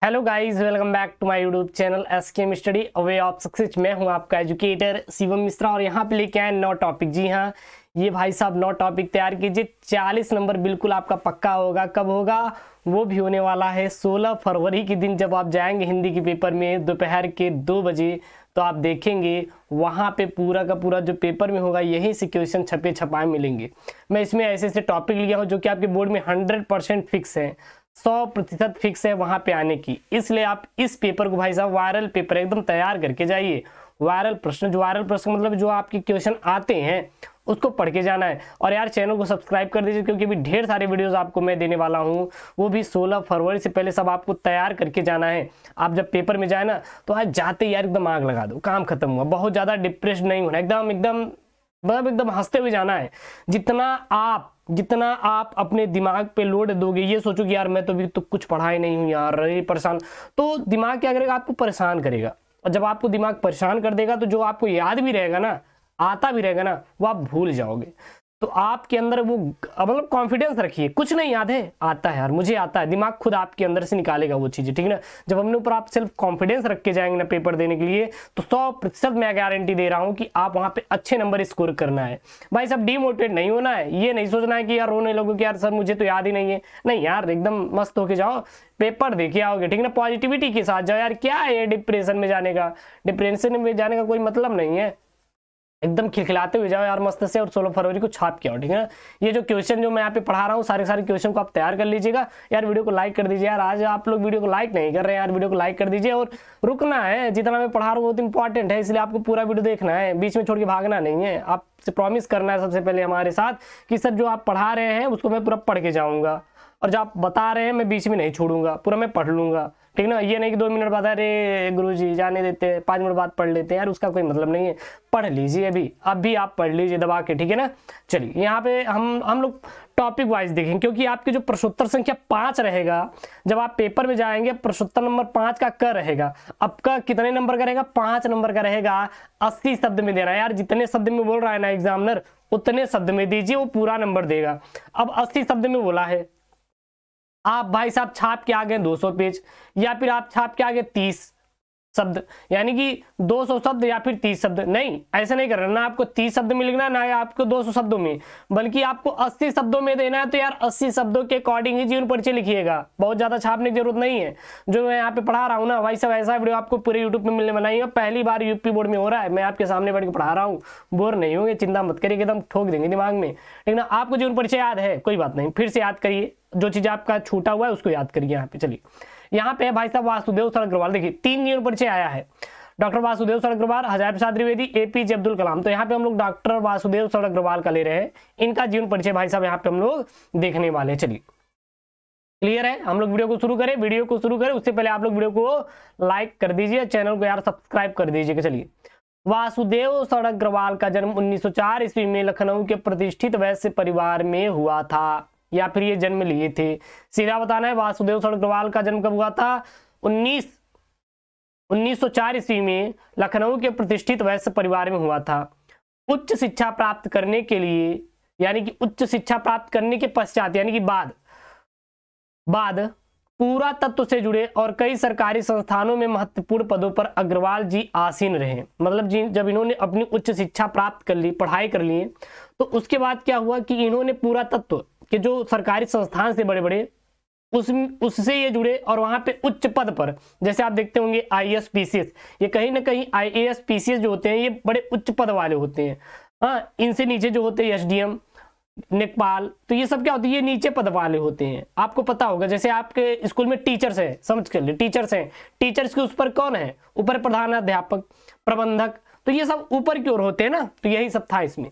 Hello guys, welcome back to my YouTube channel SKM study way of success. मैं हूं आपका educator Shivam Mishra और यहां पे लेके आए 9 टॉपिक। जी हां, ये भाई साहब 9 टॉपिक तैयार कीजिए। 40 नंबर बिल्कुल आपका पक्का होगा। कब होगा? वो भी होने वाला है 16 फरवरी के दिन, जब आप जाएंगे हिंदी के पेपर में दोपहर के 2 बजे। तो आप देखेंगे वहां पे पूरा का पूरा जो पेपर में होगा यही से क्वेश्चन छपे छपाए मिलेंगे। मैं इसमें ऐसे ऐसे टॉपिक लिया हूँ जो कि आपके बोर्ड में 100% फिक्स है, 100% फिक्स है वहां पे आने की। इसलिए आप इस पेपर को भाई साहब वायरल पेपर एकदम तैयार करके जाइए। वायरल प्रश्न, जो वायरल प्रश्न मतलब जो आपके क्वेश्चन आते हैं उसको पढ़ के जाना है। और यार चैनल को सब्सक्राइब कर दीजिए, क्योंकि अभी ढेर सारे वीडियोस आपको मैं देने वाला हूँ, वो भी 16 फरवरी से पहले सब आपको तैयार करके जाना है। आप जब पेपर में जाए ना तो आज जाते यार एकदम आग लगा दो, काम खत्म हुआ। बहुत ज्यादा डिप्रेस नहीं होना, एकदम एकदम मतलब एकदम हंसते हुए जाना है। जितना आप अपने दिमाग पे लोड दोगे, ये सोचो कि यार मैं तो अभी तो कुछ पढ़ा ही नहीं हूँ यार, अरे परेशान, तो दिमाग क्या करेगा? आपको परेशान करेगा। और जब आपको दिमाग परेशान कर देगा तो जो आपको याद भी रहेगा ना, आता भी रहेगा ना, वो आप भूल जाओगे। तो आपके अंदर वो मतलब कॉन्फिडेंस रखिए। कुछ नहीं याद है, आता है यार, मुझे आता है, दिमाग खुद आपके अंदर से निकालेगा वो चीजें, ठीक है ना। जब अपने ऊपर आप सेल्फ कॉन्फिडेंस रख के जाएंगे ना पेपर देने के लिए, तो 100% मैं गारंटी दे रहा हूं कि आप वहां पे अच्छे नंबर स्कोर करना है। भाई साहब डिमोटिवेट नहीं होना है, ये नहीं सोचना है कि यार रोने लगो कि यार सर मुझे तो याद ही नहीं है। नहीं यार, एकदम मस्त होके जाओ, पेपर देके आओगे, ठीक है ना। पॉजिटिविटी के साथ जाओ। यार क्या है डिप्रेशन में जाने का? डिप्रेशन में जाने का कोई मतलब नहीं है। एकदम खिलखिलाते हुए जाओ यार मस्त से, और 16 फरवरी को छाप के आओ, ठीक है ना। ये जो क्वेश्चन जो मैं यहाँ पे पढ़ा रहा हूँ, सारे क्वेश्चन को आप तैयार कर लीजिएगा। यार वीडियो को लाइक कर दीजिए। यार आज आप लोग वीडियो को लाइक नहीं कर रहे हैं यार, वीडियो को लाइक कर दीजिए। और रुकना है, जितना मैं पढ़ा रहा हूँ बहुत इंपॉर्टेंट है, इसलिए आपको पूरा वीडियो देखना है, बीच में छोड़ के भागना नहीं है। आपसे प्रॉमिस करना है सबसे पहले हमारे साथ कि सर जो आप पढ़ा रहे हैं उसको मैं पूरा पढ़ के जाऊँगा, और जो आप बता रहे हैं मैं बीच में नहीं छोड़ूंगा, पूरा मैं पढ़ लूंगा, ठीक ना। ये नहीं कि 2 मिनट बाद अरे गुरुजी जाने देते हैं, 5 मिनट बाद पढ़ लेते हैं, यार उसका कोई मतलब नहीं है। पढ़ लीजिए, अभी आप पढ़ लीजिए दबा के, ठीक है ना। चलिए यहाँ पे हम लोग टॉपिक वाइज देखेंगे, क्योंकि आपके जो प्रश्नोत्तर संख्या 5 रहेगा, जब आप पेपर में जाएंगे प्रश्नोत्तर नंबर 5 का कर रहेगा। आपका कितने नंबर का रहेगा? 5 नंबर का रहेगा। 80 शब्द में देना है यार, जितने शब्द में बोल रहा है ना एग्जामिनर उतने शब्द में दीजिए, वो पूरा नंबर देगा। अब 80 शब्द में बोला है, आप भाई साहब छाप के आ गए 200 पेज, या फिर आप छाप के आ गए 30 शब्द, यानी कि 200 शब्द या फिर 30 शब्द। नहीं, ऐसे नहीं करना, ना आपको 30 शब्द में लिखना, ना आपको 200 शब्दों में, बल्कि आपको 80 शब्दों में देना है। तो यार 80 शब्दों के अकॉर्डिंग ही जीवन परिचय लिखिएगा, बहुत ज्यादा छापने की जरूरत नहीं है। जो मैं यहाँ पे पढ़ा रहा हूँ ना भाई साहब, ऐसा वीडियो आपको पूरे यूट्यूब में मिलने वाला है। पहली बार यूपी बोर्ड में हो रहा है, मैं आपके सामने बैठ के पढ़ा रहा हूँ, बोर नहीं होंगे, चिंता मत करिए, एकदम ठोक देंगे दिमाग में, लेकिन आपको जीवन परिचय याद है, कोई बात नहीं, फिर से याद करिए, जो चीज आपका छूटा हुआ है उसको याद करिए। यहाँ पे चलिए, यहाँ पे भाई साहब वासुदेव सर अग्रवाल, देखिए 3 जीवन परिचय आया है। डॉक्टर वासुदेव सर अग्रवाल, हजार प्रसाद द्विवेदी, एपीजे अब्दुल कलाम। तो यहाँ पे हम लोग डॉक्टर वासुदेव सर अग्रवाल का ले रहे हैं, इनका जीवन परिचय भाई साहब यहाँ पे हम लोग देखने वाले हैं। चलिए क्लियर है? हम लोग वीडियो को शुरू करें, उससे पहले आप लोग वीडियो को लाइक कर दीजिए, चैनल को यार सब्सक्राइब कर दीजिएगा। चलिए, वासुदेव सर अग्रवाल का जन्म 1904 ईस्वी में लखनऊ के प्रतिष्ठित वैश्य परिवार में हुआ था, या फिर ये जन्म लिए थे, सीधा बताना है। वासुदेव सर अग्रवाल का जन्म कब हुआ था? 1904 ईस्वी में लखनऊ के प्रतिष्ठित वैश्य परिवार में हुआ था। उच्च शिक्षा प्राप्त करने के लिए, यानी कि उच्च शिक्षा प्राप्त करने के पश्चात, यानी कि बाद पुरातत्व से जुड़े और कई सरकारी संस्थानों में महत्वपूर्ण पदों पर अग्रवाल जी आसीन रहे। मतलब जब इन्होंने अपनी उच्च शिक्षा प्राप्त कर ली, पढ़ाई कर ली, तो उसके बाद क्या हुआ कि इन्होंने पुरातत्व के जो सरकारी संस्थान से बड़े बड़े उससे ये जुड़े, और वहां पे उच्च पद पर, जैसे आप देखते होंगे आईएएस पीसीएस, ये कहीं ना कहीं आईएएस पीसीएस जो होते हैं ये बड़े उच्च पद वाले होते हैं। हाँ, इनसे नीचे जो होते हैं एसडीएम, नेकपाल, तो ये सब क्या होती है, ये नीचे पद वाले होते हैं। आपको पता होगा, जैसे आपके स्कूल में टीचर्स है, समझ कर ले, टीचर्स हैं, टीचर्स के उस पर कौन है? ऊपर प्रधानाध्यापक, प्रबंधक, तो ये सब ऊपर की ओर होते हैं ना। तो यही सब था इसमें।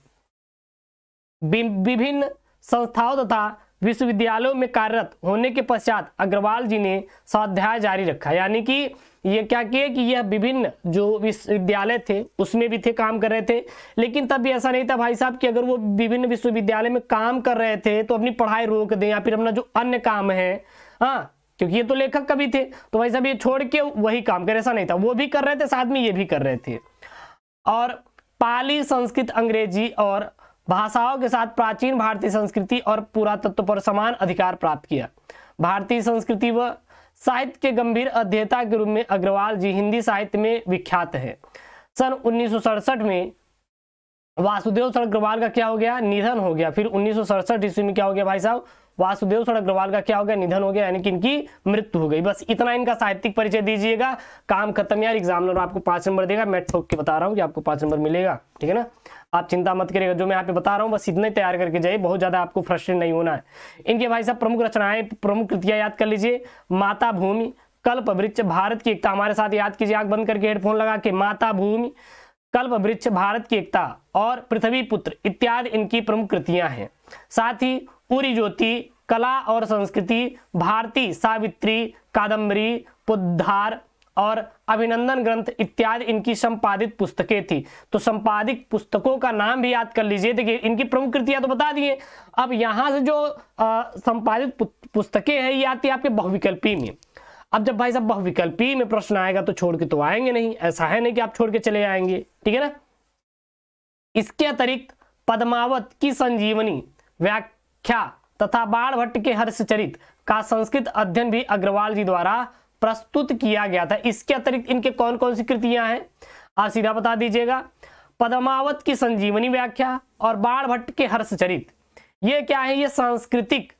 विभिन्न संस्थाओं तथा विश्वविद्यालयों में कार्यरत होने के पश्चात अग्रवाल जी ने स्वाध्याय जारी रखा, यानी कि ये क्या किए कि यह विभिन्न जो विश्वविद्यालय थे उसमें भी थे, काम कर रहे थे। लेकिन तब भी ऐसा नहीं था भाई साहब कि अगर वो विभिन्न विश्वविद्यालय में काम कर रहे थे तो अपनी पढ़ाई रोक दें, या फिर अपना जो अन्य काम है, हाँ, क्योंकि ये तो लेखक कवि थे, तो भाई साहब ये छोड़ के वही काम करे, ऐसा नहीं था। वो भी कर रहे थे, साथ में ये भी कर रहे थे। और पाली, संस्कृत, अंग्रेजी और भाषाओं के साथ प्राचीन भारतीय संस्कृति और पुरातत्व पर समान अधिकार प्राप्त किया। भारतीय संस्कृति व साहित्य के गंभीर अध्येता के रूप में अग्रवाल जी हिंदी साहित्य में विख्यात है। सन 1967 में वासुदेव सर अग्रवाल का क्या हो गया, निधन हो गया। फिर 1967 ईस्वी में क्या हो गया भाई साहब, वासुदेव सर अग्रवाल का क्या हो गया, निधन हो गया, यानी कि इनकी मृत्यु हो गई। बस इतना इनका साहित्यिक परिचय दीजिएगा, काम खत्म यार। एग्जामिनर आपको 5 नंबर देगा, मैं ठोक के बता रहा हूँ कि आपको 5 नंबर मिलेगा, ठीक है ना। आप चिंता मत करिएगा, जो मैं यहाँ पे बता रहा हूँ बस इतना ही तैयार करके जाइए, बहुत ज्यादा आपको फ्रस्ट्रेट नहीं होना है। इनके भाई साहब प्रमुख रचनाएं, प्रमुख कृतियां याद कर लीजिए। माता भूमि, कल्प वृक्ष, भारत की एकता, हमारे साथ याद कीजिए, आंख बंद करके हेडफोन लगा के। माता भूमि, कल्प वृक्ष, भारत की एकता और पृथ्वी पुत्र इत्यादि इनकी प्रमुख कृतियां हैं। साथ ही उरी ज्योति, कला और संस्कृति, भारती सावित्री, कादम्बरी, पुद्धार और अभिनंदन ग्रंथ इत्यादि इनकी संपादित पुस्तकें थी। तो संपादित पुस्तकों का नाम भी याद कर लीजिए। देखिए इनकी प्रमुख कृतियां तो बता दिए, अब यहां से जो संपादित पुस्तकें हैं ये आती है आपके बहुविकल्पी में। अब जब भाई साहब बहुविकल्पी में प्रश्न आएगा तो छोड़ के तो आएंगे नहीं, ऐसा है नहीं कि आप छोड़ के चले आएंगे, ठीक है ना। इसके अतिरिक्त पद्मावत की संजीवनी व्याख्या तथा बाणभट्ट के हर्षचरित का संस्कृत अध्ययन भी अग्रवाल जी द्वारा प्रस्तुत किया गया था। इसके अतिरिक्त इनके कौन कौन सी कृतियां हैं आप सीधा बता दीजिएगा। पद्मावत की संजीवनी व्याख्या और बाणभट्ट के हर्षचरित, ये क्या है, ये सांस्कृतिक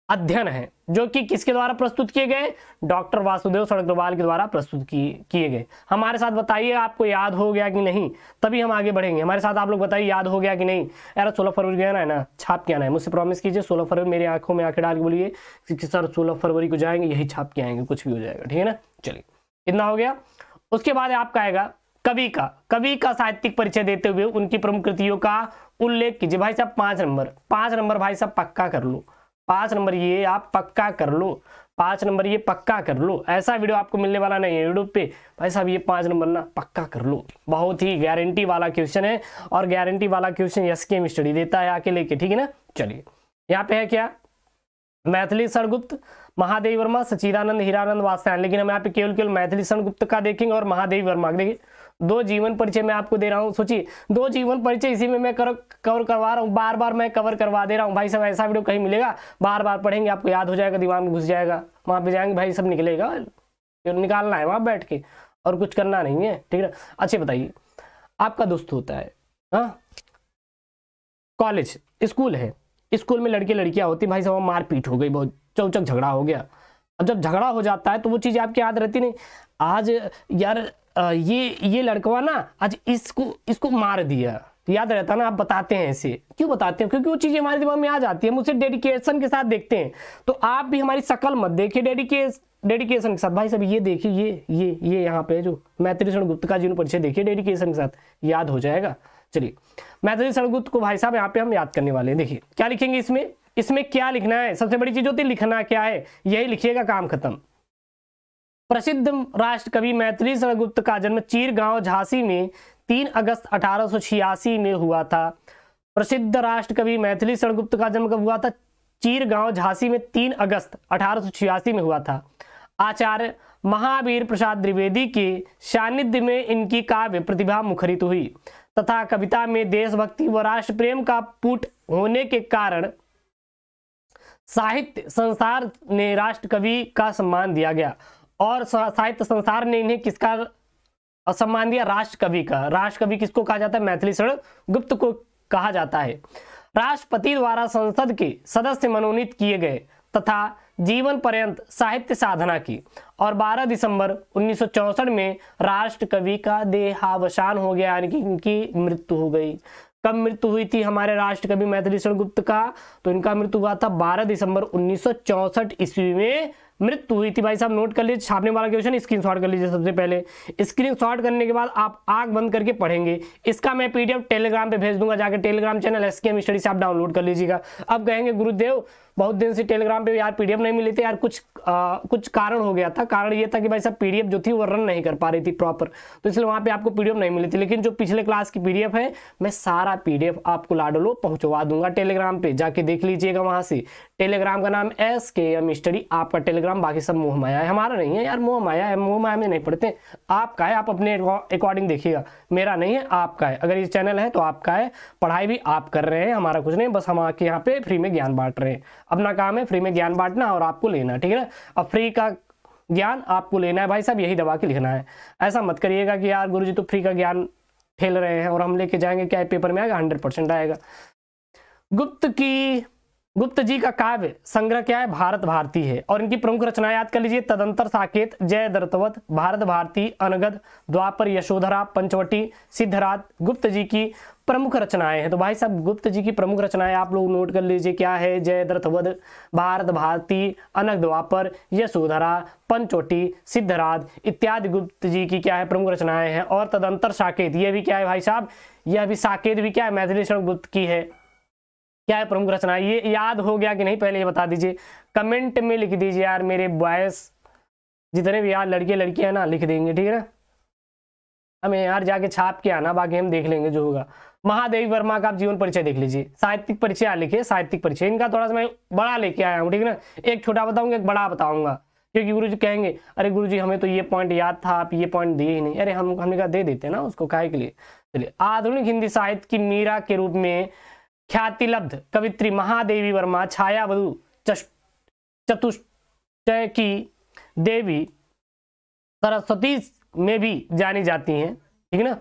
अध्ययन है जो कि किसके द्वारा प्रस्तुत किए गए, डॉक्टर वासुदेव सर अग्रवाल के द्वारा प्रस्तुत किए गए। हमारे साथ बताइए आपको याद हो गया कि नहीं, तभी हम आगे बढ़ेंगे। हमारे साथ आप लोग बताइए याद हो गया कि नहीं। यार 16 फरवरी गया है ना, छाप के आना है, मुझसे प्रॉमिस कीजिए 16 फरवरी मेरी आंखों में आंखें डाल के बोलिए कि सर 16 फरवरी को जाएंगे, यही छाप के आएंगे, कुछ भी हो जाएगा, ठीक है ना। चलिए इतना हो गया। उसके बाद आपका आएगा कवि का साहित्यिक परिचय देते हुए उनकी प्रमुख कृतियों का उल्लेख कीजिए। भाई साहब 5 नंबर भाई साहब पक्का कर लो, 5 नंबर ये आप पक्का कर लो, 5 नंबर ये पक्का कर लो। ऐसा वीडियो आपको मिलने वाला नहीं है यूट्यूब पे, भाई साहब ये 5 नंबर ना पक्का कर लो। बहुत ही गारंटी वाला क्वेश्चन है और गारंटी वाला क्वेश्चन एसकेएम स्टडी देता है आके लेके, ठीक है ना। चलिए यहाँ पे है क्या, मैथिली शरणगुप्त, महादेवी वर्मा, सच्चिदानंद, हीरानंद, वात्स्यायन। लेकिन हम यहाँ पे केवल मैथिली शरणगुप्त का देखेंगे और महादेवी वर्मा। देखिए 2 जीवन परिचय मैं आपको दे रहा हूँ, सोचिए 2 जीवन परिचय इसी में मैं कवर करवा रहा हूँ, बार बार मैं कवर करवा दे रहा हूँ। भाई साहब ऐसा वीडियो कहीं मिलेगा, बार बार पढ़ेंगे आपको याद हो जाएगा, दिमाग में घुस जाएगा, वहाँ पे जाएंगे भाई सब निकलेगा, फिर निकालना है वहाँ बैठ के और कुछ करना नहीं है, ठीक है। अच्छा बताइए, आपका दोस्त होता है, हाँ कॉलेज स्कूल है, स्कूल में लड़के लड़कियां होती, भाई साहब मारपीट हो गई, बहुत चौचक झगड़ा हो गया। अब जब झगड़ा हो जाता है तो वो चीज़ आपकी याद रहती नहीं, आज यार ये लड़कवा ना आज इसको मार दिया, तो याद रहता ना। आप बताते हैं ऐसे, क्यों बताते हैं, क्योंकि वो चीज़ें हमारे दिमाग में आ जाती है, मुझसे डेडिकेशन के साथ देखते हैं। तो आप भी हमारी शक्ल मत देखिए, डेडिकेशन के साथ। भाई साहब ये देखिए, ये यहाँ पे जो मैथिली शरणगुप्त का जीवन परिचय देखिए, डेडिकेशन के साथ याद हो जाएगा। चलिए मैथिली शरणगुप्त को भाई साहब यहाँ पे हम याद करने वाले हैं। देखिए क्या लिखेंगे इसमें क्या लिखना है, सबसे बड़ी चीज होती है लिखना क्या है, यही लिखिएगा, काम खत्म। प्रसिद्ध राष्ट्र कवि मैथिली शरणगुप्त का जन्म चीरगांव झांसी में 3 अगस्त 1886 में हुआ था। प्रसिद्ध राष्ट्र कवि मैथिली शरणगुप्त का जन्म कब हुआ था, चीरगांव झांसी में 3 अगस्त 1886 में हुआ था। आचार्य महावीर प्रसाद द्विवेदी के सानिध्य में इनकी काव्य प्रतिभा मुखरित हुई तथा कविता में देशभक्ति व राष्ट्र प्रेम का पुट होने के कारण साहित्य संसार ने राष्ट्र कवि का सम्मान दिया गया। और साहित्य संसार ने इन्हें किसका सम्मान दिया, राष्ट्र कवि का। राष्ट्र कवि किसको कहा जाता है, मैथिली शरणगुप्त को कहा जाता है। राष्ट्रपति द्वारा संसद के सदस्य मनोनीत किए गए तथा जीवन पर्यंत साहित्य साधना की और 12 दिसंबर 1964 में राष्ट्र कवि का देहावसान हो गया, यानी कि इनकी मृत्यु हो गई। कब मृत्यु हुई थी हमारे राष्ट्र कवि मैथिली शरणगुप्त का, तो इनका मृत्यु हुआ था 12 दिसंबर 1964 ईस्वी में मृत्यु हुई थी। भाई साहब नोट कर लीजिए, छापने वाला क्वेश्चन स्क्रीनशॉट कर लीजिए। सबसे पहले स्क्रीनशॉट करने के बाद आप आंख बंद करके पढ़ेंगे। इसका मैं पीडीएफ टेलीग्राम पे भेज दूंगा, जाकर टेलीग्राम चैनल एसकेएम स्टडी से आप डाउनलोड कर लीजिएगा। अब कहेंगे गुरुदेव बहुत दिन से टेलीग्राम पे यार पीडीएफ नहीं मिली थी यार, कुछ कारण हो गया था। कारण ये था कि भाई साहब पीडीएफ जो थी वो रन नहीं कर पा रही थी प्रॉपर, तो इसलिए वहाँ पे आपको पीडीएफ नहीं मिली थी। लेकिन जो पिछले क्लास की पीडीएफ है, मैं सारा पीडीएफ आपको लाडोलो पहुंचवा दूंगा टेलीग्राम पे, जाके देख लीजिएगा वहां से। टेलीग्राम का नाम एसकेएम स्टडी, आपका टेलीग्राम, बाकी सब मोह माया है, हमारा नहीं है यार। मोह माया है, मोह माया में नहीं पढ़ते, आपका है, आप अपने अकॉर्डिंग देखिएगा, मेरा नहीं है, आपका है। अगर ये चैनल है तो आपका है, पढ़ाई भी आप कर रहे हैं, हमारा कुछ नहीं, बस हम आके यहाँ पे फ्री में ज्ञान बांट रहे हैं। अपना काम है फ्री में ज्ञान बांटना और आपको लेना, ठीक है ना। अब फ्री का ज्ञान आपको लेना है भाई साहब, यही दबा के लिखना है। ऐसा मत करिएगा कि यार गुरुजी तो फ्री का ज्ञान ठेल रहे हैं और हम लेके जाएंगे, क्या पेपर में आएगा, 100% आएगा। गुप्त जी का काव्य संग्रह क्या है, भारत भारती है। और इनकी प्रमुख रचनाएं याद कर लीजिए, तदंतर साकेत, जय दर्तवत, भारत भारती, अनगद, द्वापर, यशोधरा, पंचवटी, सिद्धराज गुप्त जी की प्रमुख रचनाएं हैं। तो भाई साहब गुप्त जी की प्रमुख रचनाएं आप लोग नोट कर लीजिए, क्या है, जय दर्तवत, भारत भारती, अनग, द्वापर, यशोधरा, पंचवटी, सिद्धराज इत्यादि गुप्त जी की क्या है, प्रमुख रचनाएं हैं। और तदंतर साकेत, ये भी क्या है भाई साहब, यह भी साकेत भी क्या है, मैथिली शरण गुप्त की है, क्या है, प्रमुख रचना। ये याद हो गया कि नहीं, पहले ये बता दीजिए, कमेंट में लिख दीजिए यार, मेरे बॉयज जितने भी यार लड़के लड़कियां ना लिख देंगे, ठीक है ना। हमें यार जाके छाप के आना, बाकी हम देख लेंगे जो होगा। महादेवी वर्मा का आप जीवन परिचय देख लीजिए, साहित्यिक परिचय लिखे, साहित्यिक परिचय इनका थोड़ा सा मैं बड़ा लेके आया हूँ, ठीक है ना। एक छोटा बताऊंगा, एक बड़ा बताऊंगा, क्योंकि गुरुजी कहेंगे अरे गुरुजी हमें तो ये पॉइंट याद था, आप ये पॉइंट दिए ही नहीं। अरे हमने कहा दे देते ना उसको, काहे के लिए। चलिए, आधुनिक हिंदी साहित्य की मीरा के रूप में ख्यातिलब्ध कवित्री महादेवी वर्मा छायावधु चतुष्टय की देवी सरस्वती में भी जानी जाती हैं, ठीक है ना।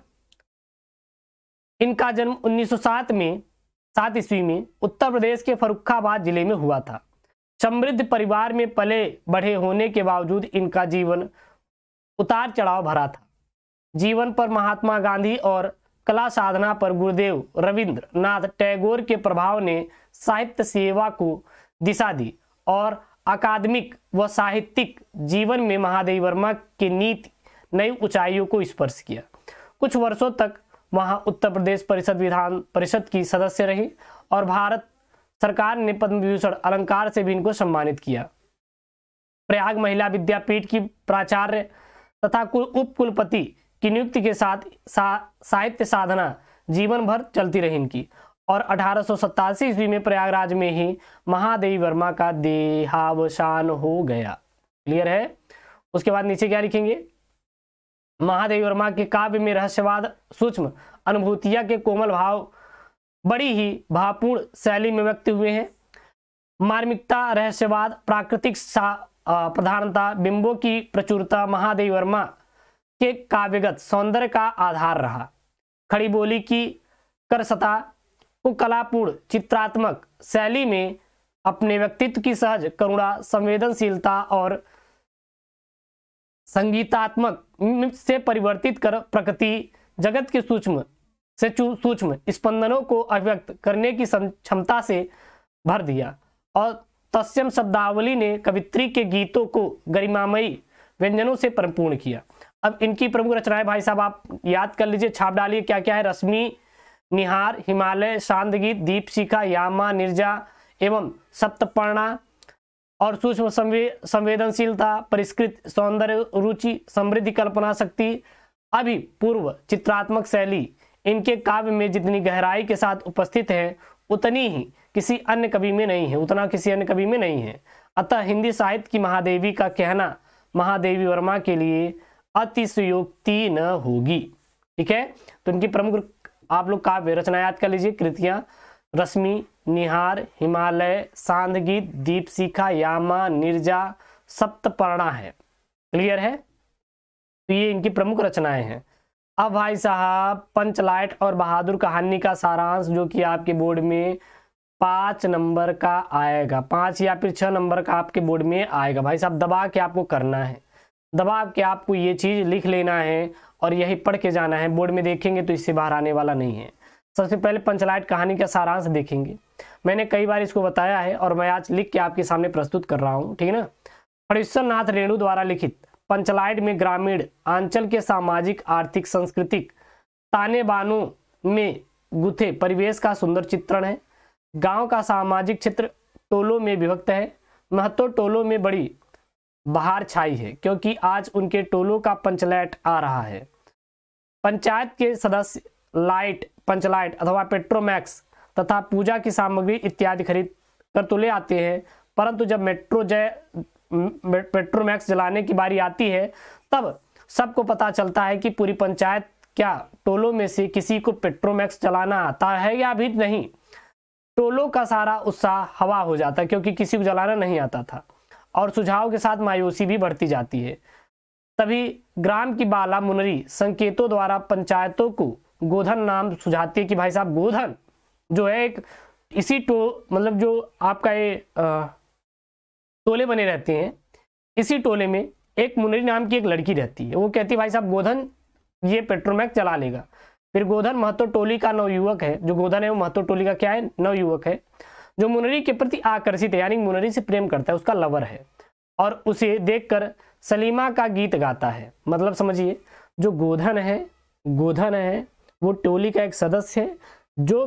इनका जन्म 1907 ईस्वी में उत्तर प्रदेश के फर्रुखाबाद जिले में हुआ था। समृद्ध परिवार में पले बढ़े होने के बावजूद इनका जीवन उतार चढ़ाव भरा था। जीवन पर महात्मा गांधी और कला साधना पर गुरुदेव रविंद्रनाथ टैगोर के प्रभाव ने साहित्य सेवा को दिशा दी और अकादमिक व साहित्यिक जीवन में महादेवी वर्मा की नीति नई ऊंचाइयों को स्पर्श किया। कुछ वर्षों तक वहां उत्तर प्रदेश परिषद विधान परिषद की सदस्य रही और भारत सरकार ने पद्म विभूषण अलंकार से भी इनको सम्मानित किया। प्रयाग महिला विद्यापीठ की प्राचार्य तथा उप कुलपति की नियुक्ति के साथ साहित्य साधना जीवन भर चलती रही इनकी। और 1887 ईस्वी में प्रयागराज में ही महादेवी वर्मा का देहावसान हो गया। क्लियर है। उसके बाद नीचे क्या लिखेंगे, महादेवी वर्मा के काव्य में रहस्यवाद, सूक्ष्म अनुभूतियां के कोमल भाव बड़ी ही भावपूर्ण शैली में व्यक्त हुए हैं। मार्मिकता, रहस्यवाद, प्राकृतिक प्रधानता, बिंबों की प्रचुरता महादेवी वर्मा के काव्यगत सौंदर्य का आधार रहा। खड़ी बोली की करसता को कलापूर्ण चित्रात्मक शैली में अपने व्यक्तित्व की सहज करुणा, संवेदनशीलता और संगीतात्मक से परिवर्तित कर प्रकृति जगत के सूक्ष्म स्पंदनों को अभिव्यक्त करने की क्षमता से भर दिया। और तत्सम शब्दावली ने कवित्री के गीतों को गरिमामयी व्यंजनों से परिपूर्ण किया। अब इनकी प्रमुख रचनाएं भाई साहब आप याद कर लीजिए, छाप डालिए क्या क्या है। रश्मि, निहार, हिमालय, शांत गीत, दीपशिखा, यामा, निर्जा एवं सप्तपर्णा और सूक्ष्म संवेदनशीलता, परिष्कृत सौंदर्य रुचि, समृद्धि कल्पना शक्ति, अभी पूर्व चित्रात्मक शैली इनके काव्य में जितनी गहराई के साथ उपस्थित है उतनी ही किसी अन्य कवि में नहीं है, उतना किसी अन्य कवि में नहीं है। अतः हिंदी साहित्य की महादेवी का कहना महादेवी वर्मा के लिए अतिशयोक्ति न होगी। ठीक है, तो इनकी प्रमुख आप लोग काव्य रचना याद कर लीजिए, कृतियां रश्मि, निहार, हिमालय, शांत गीत, दीपशिखा, यामा, निर्जा, सप्तपर्णा है। क्लियर है, तो ये इनकी प्रमुख रचनाएं हैं। अब भाई साहब पंचलाइट और बहादुर कहानी का सारांश जो कि आपके बोर्ड में 5 नंबर का आएगा, 5 या फिर 6 नंबर का आपके बोर्ड में आएगा। भाई साहब दबा के आपको करना है, दबा के आपको ये चीज लिख लेना है और यही पढ़ के जाना है। बोर्ड में देखेंगे तो इससे बाहर आने वाला नहीं है। सबसे पहले पंचलाइट कहानी का सारांश देखेंगे। मैंने कई बार इसको बताया है और मैं आज लिख के आपके सामने प्रस्तुत कर रहा हूँ, ठीक है ना। फणीश्वर नाथ रेणु द्वारा लिखित पंचलाइट में ग्रामीण अंचल के सामाजिक, आर्थिक, सांस्कृतिक ताने बानों में गुथे परिवेश का सुंदर चित्रण है। गांव का सामाजिक क्षेत्र टोलों में विभक्त है। महतो टोलों में बड़ी बहार छाई है क्योंकि आज उनके टोलों का पंचलाइट आ रहा है। पंचायत के सदस्य लाइट, पंचलाइट अथवा पेट्रोमैक्स तथा पूजा की सामग्री इत्यादि खरीद कर तो ले आते हैं, परंतु जब पेट्रोमैक्स जलाने की बारी आती है तब सबको पता चलता है कि पूरी पंचायत क्या टोलों में से किसी को पेट्रोमैक्स जलाना आता है या भी नहीं। टोलों का सारा उत्साह हवा हो जाता है क्योंकि किसी को जलाना नहीं आता था। और सुझाव के साथ मायूसी भी बढ़ती जाती है। तभी ग्राम की बाला मुनरी संकेतों द्वारा पंचायतों को गोधन नाम सुझाती है कि भाई साहब गोधन जो है एक इसी मतलब जो आपका ये टोले बने रहते हैं, इसी टोले में एक मुनरी नाम की एक लड़की रहती है। वो कहती है भाई साहब गोधन ये पेट्रोमैक्स चला लेगा। फिर गोधन महतो टोली का नवयुवक है, जो गोधन है वो महतो टोली का क्या है, नवयुवक है, जो मुनरी के प्रति आकर्षित है, यानी मुनरी से प्रेम करता है, उसका लवर है, और उसे देखकर सलीमा का गीत गाता है। मतलब समझिए जो गोधन है वो टोली का एक सदस्य है जो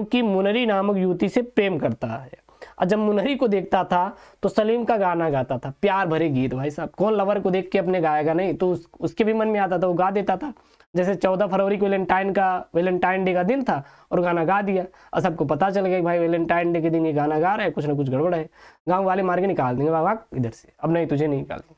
कि मुनरी नामक युवती से प्रेम करता है। और जब मुनरी को देखता था तो सलीम का गाना गाता था, प्यार भरे गीत। भाई साहब कौन लवर को देख के अपने गाएगा नहीं, तो उसके भी मन में आता था, वो गा देता था। जैसे 14 फरवरी को वैलेंटाइन डे का दिन था और गाना गा दिया, और सबको पता चल गया कि भाई वैलेंटाइन डे के दिन ये गाना गा रहा है, कुछ ना कुछ गड़बड़ है। गाँव वाले मार के निकाल देंगे, भाग इधर से, अब नहीं तुझे नहीं निकालेंगे।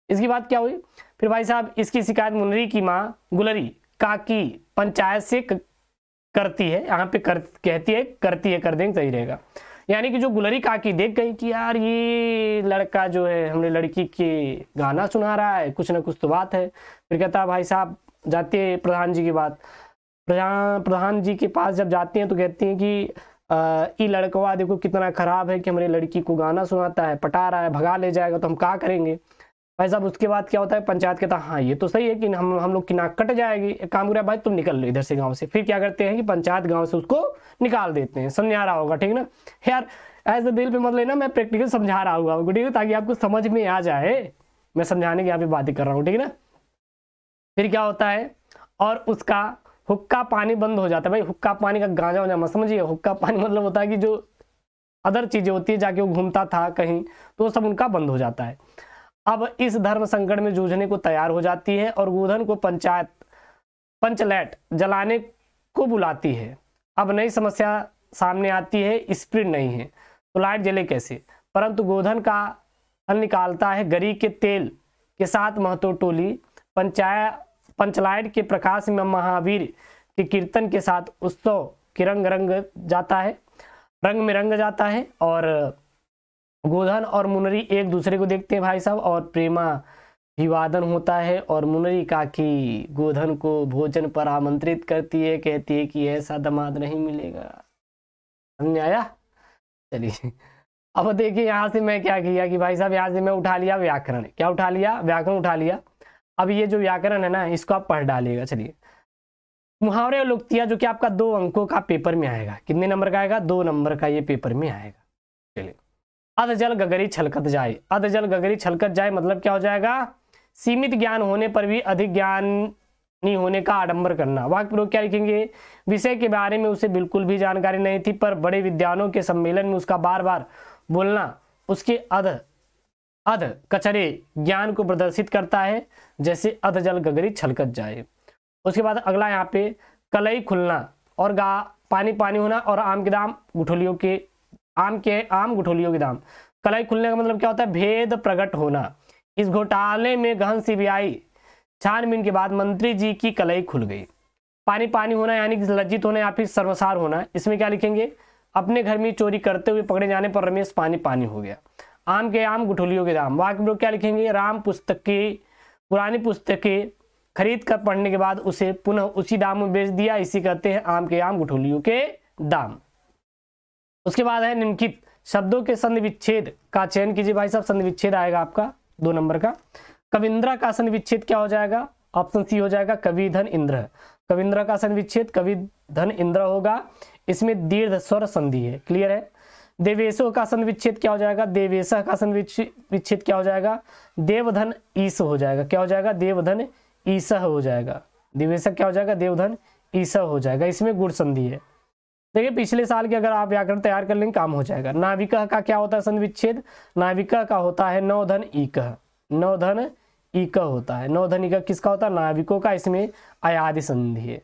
इसकी बात क्या हुई, फिर भाई साहब इसकी शिकायत मुनरी की माँ गुलरी काकी पंचायत से करती है। यहाँ पे कहती है करती है, कर देंगे सही रहेगा। यानी कि जो गुलरी काकी देख गई कि यार ये लड़का जो है हमने लड़की के गाना सुना रहा है, कुछ ना कुछ तो बात है। फिर कहता है भाई साहब जाते हैं प्रधान जी की बात, प्रधान जी के पास जब जाती हैं तो कहती हैं कि ये लड़कवा देखो कितना खराब है कि हमारी लड़की को गाना सुनाता है, पटा रहा है, भगा ले जाएगा, तो हम क्या करेंगे। भाई साहब उसके बाद क्या होता है, पंचायत कहता है हाँ ये तो सही है कि हम लोग की नाक कट जाएगी, एक काम करें भाई तुम निकल लो इधर से गांव से। फिर क्या करते हैं कि पंचायत गांव से उसको निकाल देते हैं। समझ आ रहा होगा, ठीक ना यार, ऐसे दिल पे मत लेना, मैं प्रैक्टिकल समझा रहा हूँ आपको, ठीक है, ताकि आपको समझ में आ जाए, मैं समझाने की यहाँ पे बातें कर रहा हूँ, ठीक है ना। फिर क्या होता है, और उसका हुक्का पानी बंद हो जाता है। भाई हुक्का पानी का गांजा वांजा मत समझिए, हुक्का पानी मतलब होता है कि जो अदर चीजें होती है, जाके वो घूमता था कहीं, तो सब उनका बंद हो जाता है। अब इस धर्म संकट में जूझने को तैयार हो जाती है और गोधन को पंचलैट जलाने को बुलाती है। अब नई समस्या सामने आती है, स्प्रिट नहीं है तो लाइट जले कैसे, परंतु गोधन का हल निकालता है गरी के तेल के साथ महतो टोली। पंचलाइट के प्रकाश में महावीर के कीर्तन के साथ उत्सव के रंग में रंग जाता है और गोधन और मुनरी एक दूसरे को देखते हैं भाई साहब, और प्रेमाभिवादन होता है। और मुनरी काकी गोधन को भोजन पर आमंत्रित करती है, कहती है कि ऐसा दामाद नहीं मिलेगा। समझ आया। चलिए अब देखिए यहाँ से मैं क्या किया कि भाई साहब यहाँ से मैं उठा लिया व्याकरण। क्या उठा लिया, व्याकरण उठा लिया। अब ये जो व्याकरण है ना, इसको आप पढ़ डालिएगा। चलिए मुहावरे और लोकतियाँ, जो कि आपका 2 अंकों का पेपर में आएगा। कितने नंबर का आएगा, 2 नंबर का ये पेपर में आएगा। चलिए अध जल गगरी छलकत जाए, अध जल गगरी छलकत जाए मतलब क्या हो जाएगा, सीमित ज्ञान होने पर भी अधिक ज्ञानी होने का आडंबर करना। वाक्य प्रयोग क्या लिखेंगे, विषय के बारे में उसे बिल्कुल भी जानकारी नहीं थी, पर बड़े विद्वानों के सम्मेलन में उसका बार बार बोलना उसके अध कचरे ज्ञान को प्रदर्शित करता है, जैसे अध जल गगरी छलकत जाए। उसके बाद अगला यहाँ पे कलई खुलना और पानी पानी होना और आम गुठलियों के दाम। कलई खुलने का मतलब क्या होता है, भेद प्रकट होना। इस घोटाले में गहन सीबीआई छानबीन के बाद मंत्री जी की कलई खुल गई। पानी पानी होना यानी कि लज्जित होना या फिर सर्वसार होना। इसमें क्या लिखेंगे, अपने घर में चोरी करते हुए पकड़े जाने पर रमेश पानी पानी हो गया। आम गुठलियों के दाम। वाक्य लोग क्या लिखेंगे, पुरानी पुस्तकें खरीद कर पढ़ने के बाद उसे पुनः उसी दाम में बेच दिया, इसी कहते हैं आम गुठलियों के दाम। उसके बाद है निम्नलिखित शब्दों के संधि विच्छेद का चयन कीजिए। भाई साहब संधि विच्छेद आएगा आपका 2 नंबर का। कविंद्रा का संधि विच्छेद क्या हो जाएगा, ऑप्शन सी हो जाएगा कवि धन इंद्र। कविंद्रा का संधि विच्छेद कवि धन इंद्र होगा, इसमें दीर्घ स्वर संधि है। क्लियर है। देवेशों का संधि विच्छेद क्या हो जाएगा, देवेशः का संधि विच्छेद क्या हो जाएगा, देवधन ईश हो जाएगा। क्या हो जाएगा, देवधन ईशः हो जाएगा। देवेशः क्या हो जाएगा, देवधन ईशः हो जाएगा। इसमें गुण संधि है। देखिए पिछले साल के अगर आप व्याकरण तैयार कर लेंगे काम हो जाएगा। नाविकः का क्या होता है संधि विच्छेद, नाविकः का होता है नवधन ईकः। नवधन ईकः होता है। नवधन ईकः किसका होता है, नाविकों का। इसमें अयादि संधि है।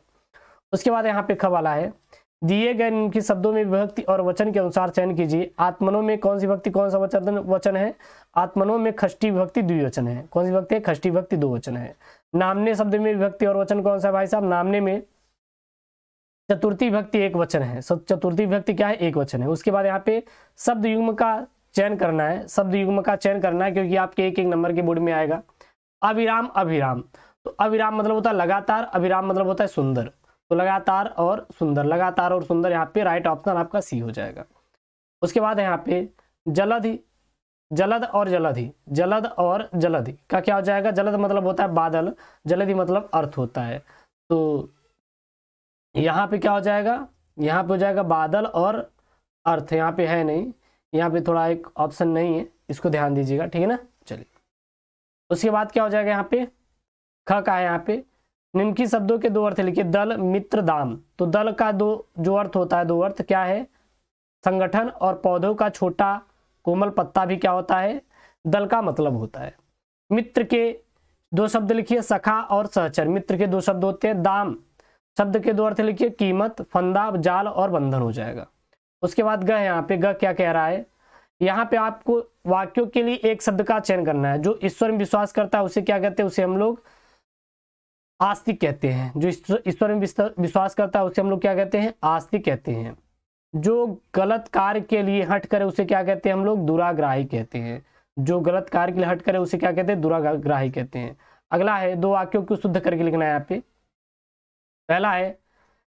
उसके बाद यहाँ पे ख वाला है, दिए गए निम्नलिखित शब्दों में विभक्ति और वचन के अनुसार चयन कीजिए। आत्मनों में कौन सी विभक्ति कौन सा वचन है, आत्मनों में खष्टी विभक्ति द्विवचन है। कौन सी विभक्ति है, खष्टी विभक्ति 2 वचन है। नामने शब्द में विभक्ति और वचन कौन सा है भाई साहब, नामने में चतुर्थी विभक्ति 1 वचन है। चतुर्थी विभक्ति क्या है, 1 वचन है। उसके बाद यहाँ पे शब्द युग्म का चयन करना है, शब्द युग्म का चयन करना है, क्योंकि आपके एक एक नंबर के बोर्ड में आएगा। अविराम अभिराम, तो अविराम मतलब होता है लगातार, अभिराम मतलब होता है सुंदर, तो लगातार और सुंदर, लगातार और सुंदर, यहाँ पे राइट ऑप्शन आपका सी हो जाएगा। उसके बाद यहाँ पे जलधि, जलद और जलधि, जलद और जलधि का क्या हो जाएगा? जलद मतलब होता है बादल, जलधि मतलब अर्थ होता है, तो यहाँ पे क्या हो जाएगा? यहाँ पे हो जाएगा बादल और अर्थ, यहाँ पे है नहीं, यहाँ पे थोड़ा एक ऑप्शन नहीं है, इसको ध्यान दीजिएगा, ठीक है ना। चलिए उसके बाद क्या हो जाएगा? यहाँ पे ख का है, यहाँ पे निम्नलिखित शब्दों के दो अर्थ लिखिए। दल, मित्र, दाम, तो दल का दो जो अर्थ होता है, दो अर्थ क्या है? संगठन, और पौधों का छोटा कोमल पत्ता भी क्या होता है? दल का मतलब होता है। मित्र के दो शब्द लिखिए, सखा और सहचर, मित्र के दो शब्द होते हैं। दाम शब्द के दो अर्थ लिखिए, कीमत, फंदा, जाल और बंधन हो जाएगा। उसके बाद ग, यहाँ पे ग क्या कह रहा है? यहाँ पे आपको वाक्यों के लिए एक शब्द का चयन करना है। जो ईश्वर में विश्वास करता है उसे क्या कहते हैं? उसे हम लोग आस्तिक कहते हैं। जो ईश्वर में विश्वास करता है उसे हम लोग क्या कहते हैं? आस्तिक कहते हैं। जो गलत कार्य के लिए हट करे उसे क्या कहते हैं? हम लोग दुराग्राही कहते हैं। जो गलत कार्य के लिए हट करे उसे क्या कहते हैं? दुराग्राही कहते हैं। अगला है, दो वाक्यों को शुद्ध करके लिखना है यहाँ पे। पहला है,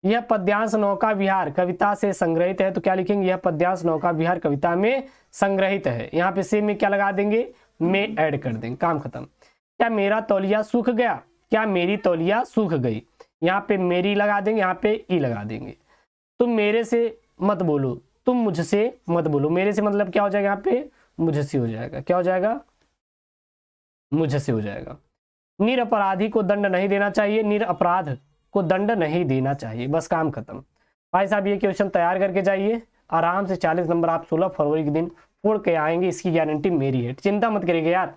यह पद्यांश नौका विहार कविता से संग्रहित है, तो क्या लिखेंगे? यह पद्यांश नौका विहार कविता में संग्रहित है। यहाँ पे से में क्या लगा देंगे? में ऐड कर देंगे, काम खत्म। क्या मेरा तौलिया सूख गया? क्या मेरी तौलिया सूख गई? यहाँ पे मेरी लगा देंगे, यहाँ पे ई लगा देंगे। तुम मेरे से मत बोलो, तुम मुझसे मत बोलो। मेरे से मतलब क्या हो जाएगा? यहाँ पे मुझसे हो जाएगा। क्या हो जाएगा? मुझसे हो जाएगा। निरपराधी को दंड नहीं देना चाहिए, निरपराध को दंड नहीं देना चाहिए, बस काम खत्म। भाई साहब ये क्वेश्चन तैयार करके जाइए, आराम से 40 नंबर आप 16 फरवरी के दिन फोड़ के आएंगे, इसकी गारंटी मेरी है। चिंता मत करिएगा यार,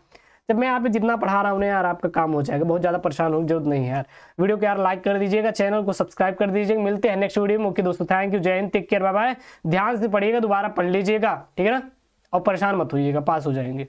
जब मैं यहाँ पे जितना पढ़ा रहा हूँ ना यार, आपका काम हो जाएगा। बहुत ज़्यादा परेशान होने की जरूरत नहीं है यार। वीडियो को यार लाइक कर दीजिएगा, चैनल को सब्सक्राइब कर दीजिएगा। मिलते हैं नेक्स्ट वीडियो में। ओके दोस्तों, thank you, Jai Hind, take care, bye bye. ध्यान से पढ़िएगा, दोबारा पढ़ लीजिएगा, ठीक है ना, और परेशान मत होइएगा, पास हो जाएंगे।